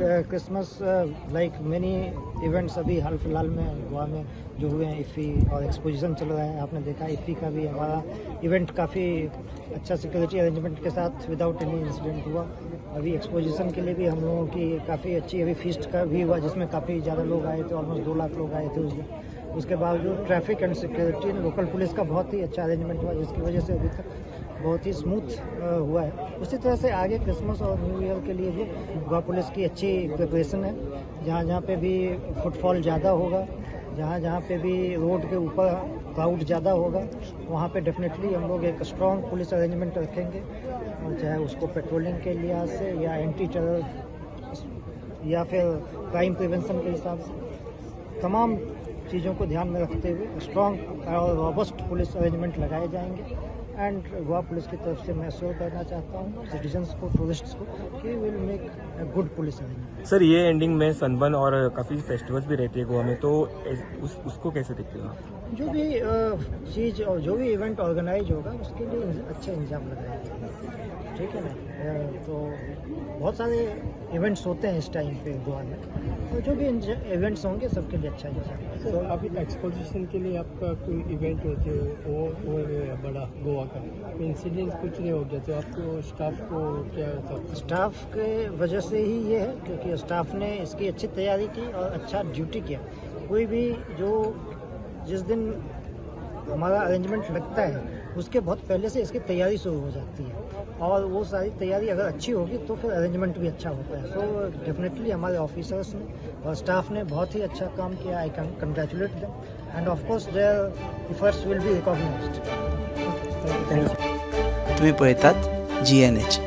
Christmas like many events अभी हाल फिलहाल में गोवा में जो हुए हैं, इफ़ी और एक्सपोजिशन चल रहा है। आपने देखा इफ़ी का भी हमारा इवेंट काफ़ी अच्छा सिक्योरिटी अरेंजमेंट के साथ विदाउट एनी इंसिडेंट हुआ। अभी एक्सपोजिशन के लिए भी हम लोगों की काफ़ी अच्छी अभी फीस्ट का भी हुआ, जिसमें काफ़ी ज़्यादा लोग आए थे, ऑलमोस्ट 2 लाख लोग आए थे उसके बावजूद traffic and security local police का बहुत ही अच्छा अरेंजमेंट हुआ, जिसकी वजह से अभी तक बहुत ही स्मूथ हुआ है। उसी तरह से आगे क्रिसमस और न्यू ईयर के लिए भी गोवा पुलिस की अच्छी प्रिपरेशन है। जहाँ पे भी फुटफॉल ज़्यादा होगा, जहाँ पे भी रोड के ऊपर क्राउड ज़्यादा होगा, वहाँ पे डेफिनेटली हम लोग एक स्ट्रॉन्ग पुलिस अरेंजमेंट रखेंगे, और चाहे उसको पेट्रोलिंग के लिहाज से या एंटी टेरर या फिर क्राइम प्रिवेंशन के हिसाब से तमाम चीज़ों को ध्यान में रखते हुए स्ट्रॉन्ग और रॉबस्ट पुलिस अरेंजमेंट लगाए जाएंगे। एंड गोवा पुलिस की तरफ से मैं श्योर करना चाहता हूँ सिटीजन्स को, टूरिस्ट्स को, कि will make a good police arrangement. Sir, ये एंडिंग में सनबर्न और काफ़ी फेस्टिवल्स भी रहती है गोवा में, तो उसको कैसे देखते हो आप? जो भी चीज़ और जो भी इवेंट ऑर्गेनाइज होगा उसके लिए अच्छे इंतजाम लगाए जाएंगे, ठीक है ना। तो बहुत सारे इवेंट्स होते हैं इस टाइम पे गोवा में, तो जो भी इवेंट्स होंगे सबके लिए अच्छा इंतजाम। तो अभी एक्सपोजिशन के लिए आपका कोई इवेंट होते हो और बड़ा गोवा का इंसिडेंट कुछ नहीं हो गया, तो आपको स्टाफ को क्या होता है? स्टाफ के वजह से ही ये है, क्योंकि स्टाफ ने इसकी अच्छी तैयारी की और अच्छा ड्यूटी किया। कोई भी जो जिस दिन हमारा अरेंजमेंट लगता है उसके बहुत पहले से इसकी तैयारी शुरू हो जाती है, और वो सारी तैयारी अगर अच्छी होगी तो फिर अरेंजमेंट भी अच्छा होता है। सो डेफिनेटली हमारे ऑफिसर्स ने और स्टाफ ने बहुत ही अच्छा काम किया। I can congratulate them and of course their efforts will be recognised. तुम्ही पळतात GNH।